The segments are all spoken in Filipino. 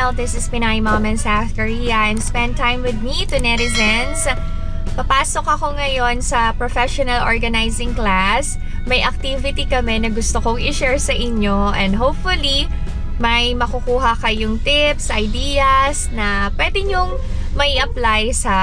smile. This is Pinay Mom in South Korea and spend time with me to netizens. Papasok ako ngayon sa professional organizing class. May activity kami na gusto kong i-share sa inyo and hopefully may makukuha kayong tips, ideas na pwede nyong may apply sa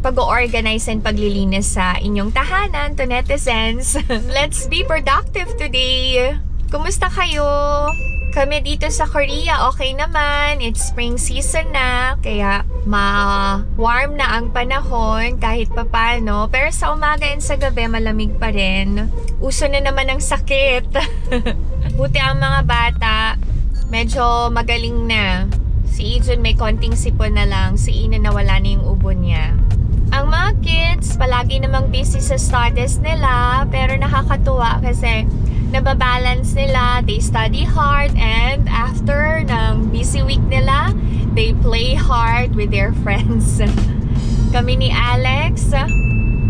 pag-organize and paglilinis sa inyong tahanan to netizens. Let's be productive today! Kumusta kayo? Kami dito sa Korea, okay naman. It's spring season na, kaya ma-warm na ang panahon kahit papano. Pero sa umaga and sa gabi, malamig pa rin. Uso na naman ang sakit. Buti ang mga bata, medyo magaling na. Si Ijun may konting sipon na lang. Si Ina nawala na yung ubo niya. Ang mga kids, palagi namang busy sa studies nila. Pero nakakatuwa kasi nababalance nila. They study hard and after ng busy week nila, they play hard with their friends. Kami ni Alex,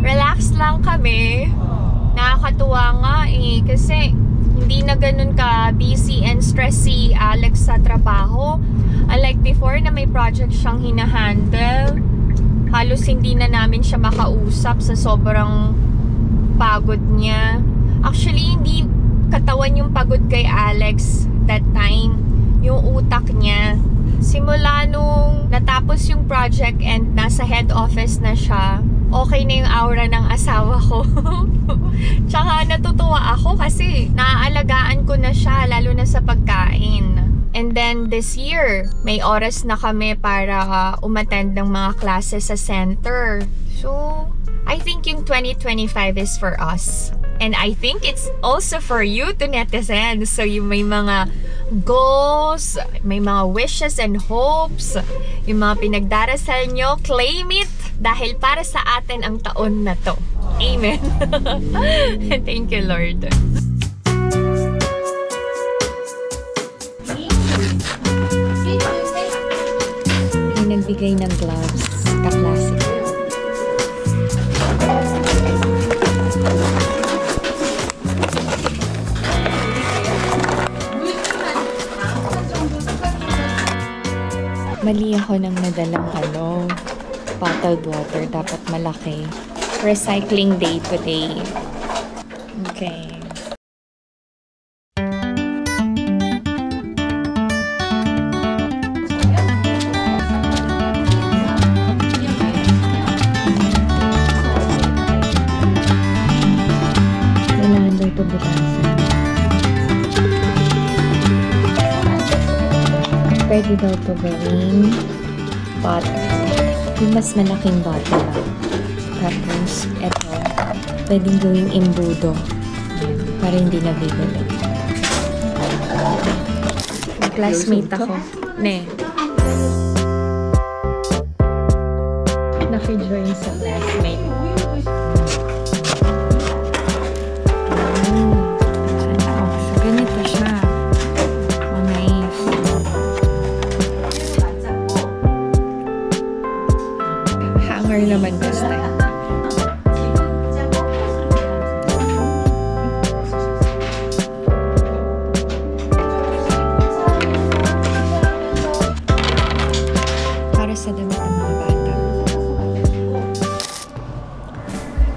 relax lang kami. Nakakatuwa nga kasi hindi na ganun ka busy and stressy Alex sa trabaho. Unlike before na may project siyang hinahandle, halos hindi na namin siya makausap sa sobrang pagod niya. Actually, hindi katawan yung pagod kay Alex that time. Yung utak niya. Simula nung natapos yung project and nasa head office na siya, okay na yung aura ng asawa ko. Tsaka natutuwa ako kasi naaalagaan ko na siya, lalo na sa pagkain. And then this year, may oras na kami para umattend ng mga classes sa center. So, I think yung 2025 is for us. And I think it's also for you to netizens. So, yung may mga goals, may mga wishes and hopes, yung mga pinagdarasal nyo, claim it dahil para sa atin ang taon na to. Amen. Thank you, Lord. May nagbigay ng gloves, ka-classic. Mali ako ng nadalang bottled water. Dapat malaki. Recycling day today. Okay. Kailangan daw ito butasan. Pwede daw ito gawing bottle. Yung mas malaking bottle lang. Tapos, eto, pwedeng gawing imbudo. Para hindi nabibili. Classmate ako. Ne. Naki-join sa classmate. So, ganito siya. Hanger naman basta. Para sa damit ng mga bata.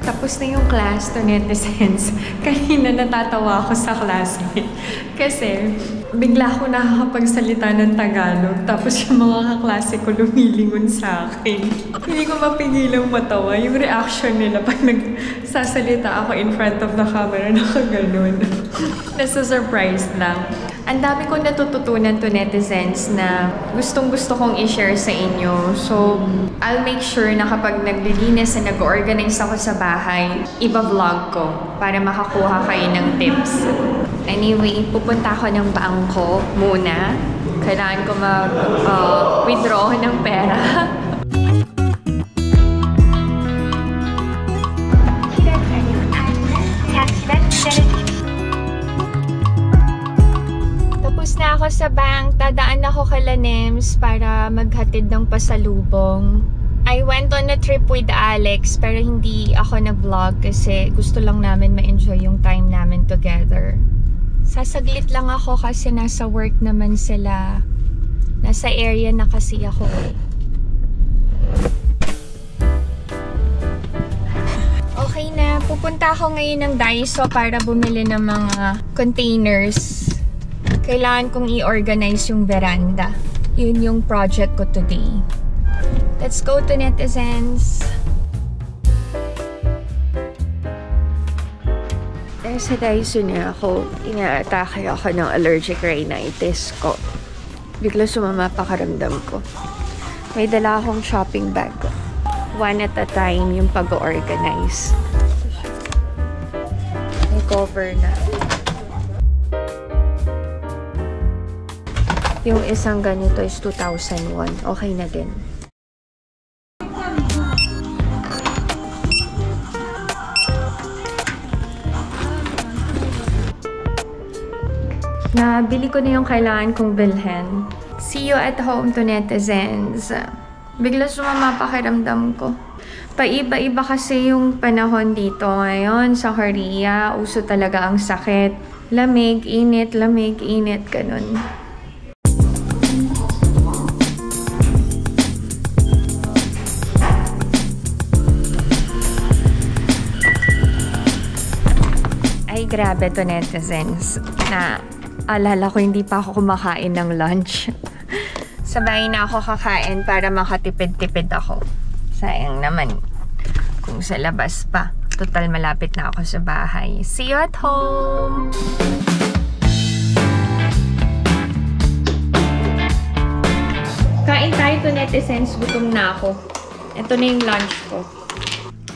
Tapos na yung class to netizens. Kanina natatawa ako sa classmate. Kasi bigla ako nakakapagsalita ng Tagalog. Tapos yung mga kaklase ko lumilingon sa akin. Hindi ko mapigilang matawa. Yung reaction nila pag nagsasalita ako in front of the camera, nakaganon. Nasa-surprise lang. Ang dami kong natututunan to netizens na gustong-gusto kong i-share sa inyo. So, I'll make sure na kapag naglilinis na nag-organize ako sa bahay, iba-vlog ko para makakuha kayo ng tips. Anyway, pupunta ako ng bangko muna. Kailangan ko mag-withdraw ng pera. Tapos na ako sa bank. Dadaan ako kala Nems para maghatid ng pasalubong. I went on a trip with Alex pero hindi ako nag-vlog kasi gusto lang namin ma-enjoy yung time namin together. Sasaglit lang ako kasi nasa work naman sila. Nasa area na kasi ako eh. Okay na, pupunta ako ngayon ng Daiso para bumili ng mga containers. Kailangan kong i-organize yung veranda. Yun yung project ko today. Let's go to netizens. Sa Daiso na ako, inaatake ako ng allergic rhinitis ko. Bigla sumama pakaramdam ko. May dala akong shopping bag. One at a time yung pag-organize. May cover na. Yung isang ganito is 2,001. Okay na din. Nabili ko na yung kailangan kong bilhin. See you at home to netizens. Bigla sumama pakiramdam ko. Paiba-iba kasi yung panahon dito ngayon sa Korea. Uso talaga ang sakit. Lamig, init, ganun. Ay, grabe to netizens. Alala ko hindi pa ako kumakain ng lunch. Sabay na ako kakain para makatipid-tipid ako. Sayang naman kung sa labas pa. Total malapit na ako sa bahay. See you at home! Kain tayo to netizens. Gutom na ako. Ito na yung lunch ko.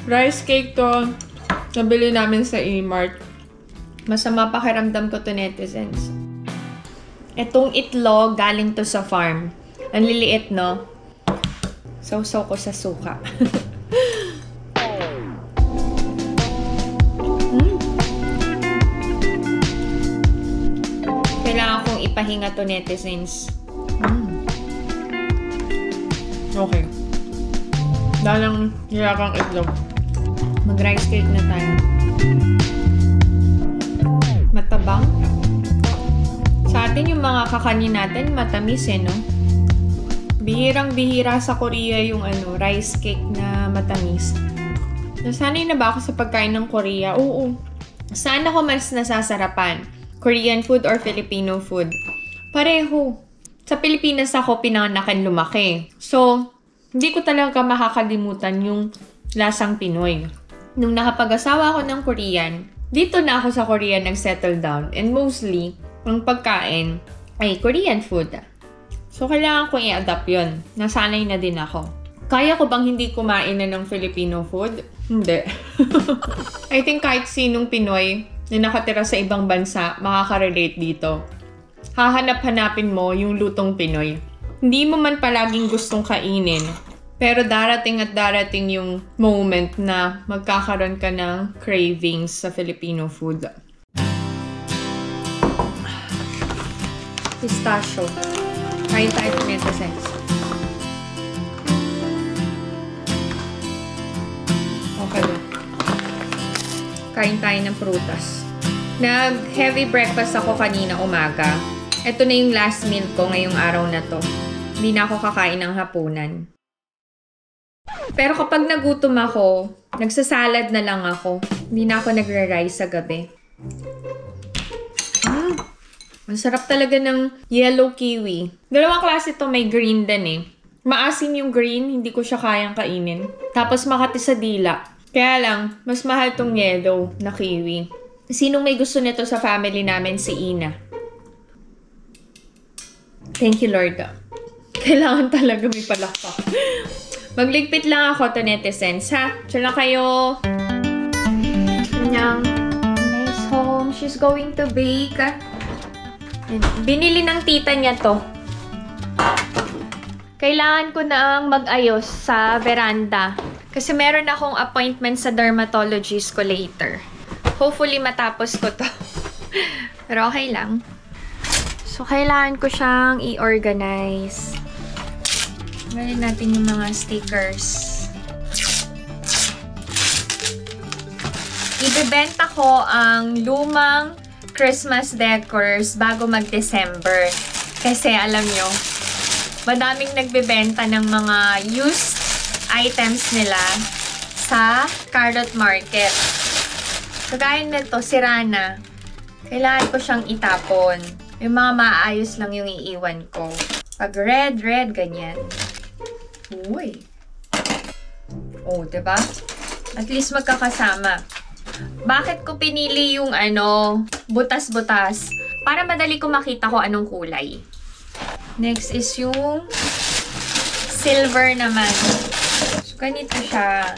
Rice cake to. Nabili namin sa E-Mart. Masama pakiramdam ko to netizens. Itong itlog, galing to sa farm. Ang liliit, no? Sausaw ko sa suka. Kailangan kong ipahinga to netizens. Okay. Dalang nilakang itlog. Mag-rice cake na tayo. Matabang. Sa atin yung mga kakanin natin matamis eh, no? Bihirang-bihira sa Korea yung rice cake na matamis. Nasanay na ba ako sa pagkain ng Korea? Oo. Saan ako mas nasasarapan? Korean food or Filipino food? Pareho. Sa Pilipinas ako pinanganakan lumaki. So, hindi ko talaga makakalimutan yung lasang Pinoy. Nung nakapag-asawa ako ng Korean, dito na ako sa Korea nag-settle down. And mostly, ang pagkain ay Korean food. So, kailangan kong i-adapt yun. Nasanay na din ako. Kaya ko bang hindi kumain na ng Filipino food? Hindi. I think kahit sinong Pinoy na nakatira sa ibang bansa, makaka-relate dito. Hahanap-hanapin mo yung lutong Pinoy. Hindi mo man palaging gustong kainin, pero darating at darating yung moment na magkakaroon ka ng cravings sa Filipino food. Pistachio. Kain tayo tomato sense. Okay na. Kain tayo ng prutas. Nag-heavy breakfast ako kanina umaga. Ito na yung last meal ko ngayong araw na to. Hindi na ako kakain ng hapunan. Pero kapag nagutom ako, nagsasalad na lang ako. Hindi na ako nagre-rice sa gabi. Ang sarap talaga ng yellow kiwi. Dalawang klase to, may green din eh. Maasim yung green, hindi ko siya kayang kainin. Tapos makati sa dila. Kaya lang, mas mahal tong yellow na kiwi. Sinong may gusto nito sa family namin? Si Ina. Thank you, Lord. Kailangan talaga may palakpak. Magligpit lang ako to netizens, ha? Diyan lang kayo. Kanyang nice home. She's going to bake. Binili ng tita niya to. Kailangan ko na mag-ayos sa veranda. Kasi meron akong appointment sa dermatologist ko later. Hopefully matapos ko to. Pero okay lang. So, kailangan ko siyang i-organize. Gawin natin yung mga stickers. Ibebenta ko ang lumang Christmas decors bago mag-December. Kasi alam nyo, madaming nagbebenta ng mga used items nila sa Carrot Market. Kagaya nito, sira na. Kailangan ko siyang itapon. Yung mga maayos lang yung iiwan ko. Pag red, ganyan. Uy. Oh, diba? At least magkakasama. Bakit ko pinili yung butas-butas? Para madali ko makita ko anong kulay. Next is yung silver naman. So, ganito siya.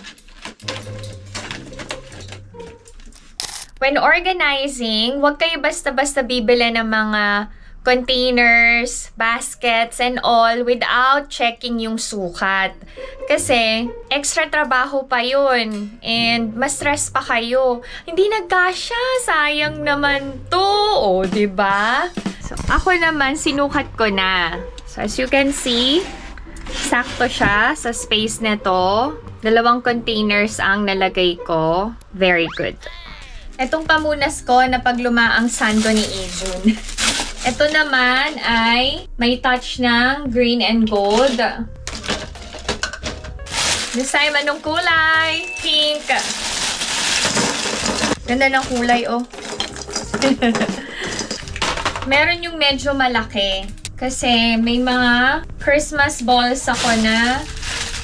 When organizing, huwag kayo basta-basta bibili ng mga containers, baskets, and all without checking yung sukat. Kasi, extra trabaho pa yun. And, mas stress pa kayo. Hindi nagkasya. Sayang naman to. O, diba? So, ako naman, sinukat ko na. So, as you can see, sakto siya sa space nito. 2 containers ang nalagay ko. Very good. Itong pamunas ko na paglumaang sando ni Ijun. Ito naman ay may touch ng green and gold. This time, anong kulay? Pink. Ganda ng kulay, oh. Meron yung medyo malaki. Kasi may mga Christmas balls ako na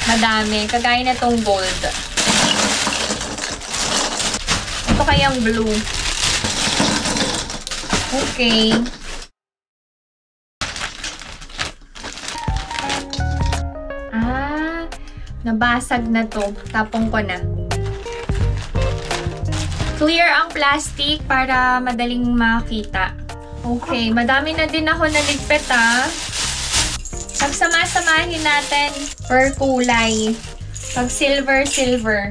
madami. Kagaya na tong gold. Ito kayang blue. Okay. Nabasag na to. Tapong ko na. Clear ang plastic para madaling makita. Okay. Madami na din ako naligpit, ha. Pagsama-samahin natin per kulay. Pag silver,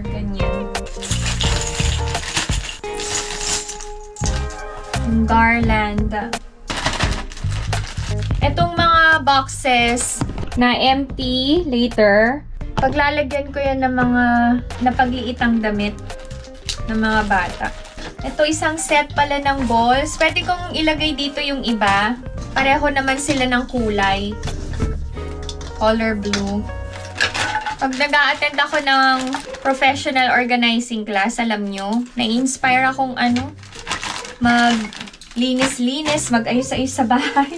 ganyan. Garland. Itong mga boxes na empty later, paglalagyan ko yan ng mga napagliitang damit ng mga bata. Ito isang set pala ng balls. Pwede kong ilagay dito yung iba. Pareho naman sila ng kulay. Color blue. Pag nag-a-attend ako ng professional organizing class, alam nyo, na-inspire akong maglinis-linis, mag-ayos-ayos sa bahay.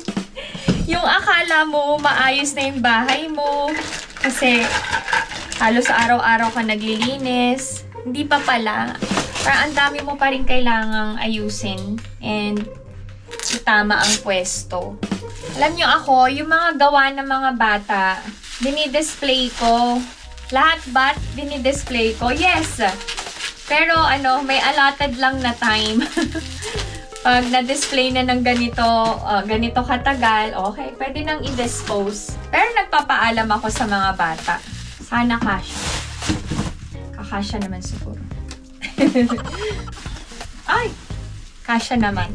Yung akala mo, maayos na yung bahay mo. Kasi, halos araw-araw ka naglilinis. Hindi pa pala. Parang ang dami mo pa rin kailangang ayusin. And, itama ang pwesto. Alam nyo ako, yung mga gawa ng mga bata, dinidisplay ko. Lahat ba't dinidisplay ko? Yes! Pero may allotted lang na time. Pag na-display na ng ganito katagal, okay, pwede nang i-dispose. Pero nagpapaalam ako sa mga bata. Sana kasya. Kakasya naman siguro. Ay! Kasya naman.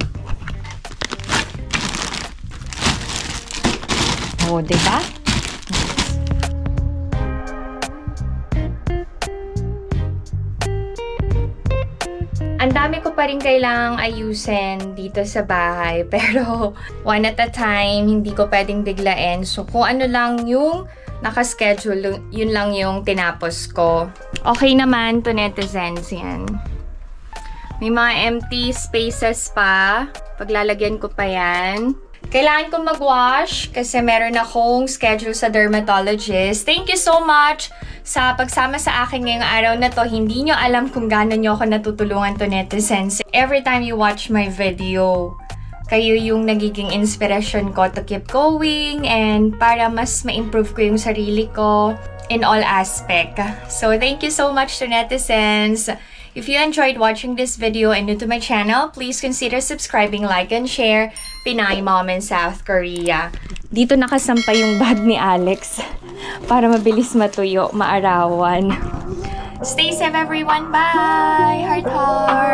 Oh, diba? Ang dami ko pa rin kailangang ayusin dito sa bahay. Pero, one at a time, hindi ko pwedeng biglain. So, kung ano lang yung nakaschedule, yun lang yung tinapos ko. Okay naman to netizens yan. May mga empty spaces pa. Paglalagyan ko pa yan. Kailangan ko mag-wash kasi meron akong schedule sa dermatologist. Thank you so much sa pagsama sa akin ngayong araw na to. Hindi nyo alam kung gaano nyo ako natutulungan to netizens. Every time you watch my video, kayo yung nagiging inspiration ko to keep going and para mas ma-improve ko yung sarili ko in all aspect. So, thank you so much to netizens. If you enjoyed watching this video and new to my channel, please consider subscribing, like, and share. Pinay Mom in South Korea. Dito nakasampay yung bag ni Alex para mabilis matuyo, maarawan. Stay safe everyone. Bye! Heart heart!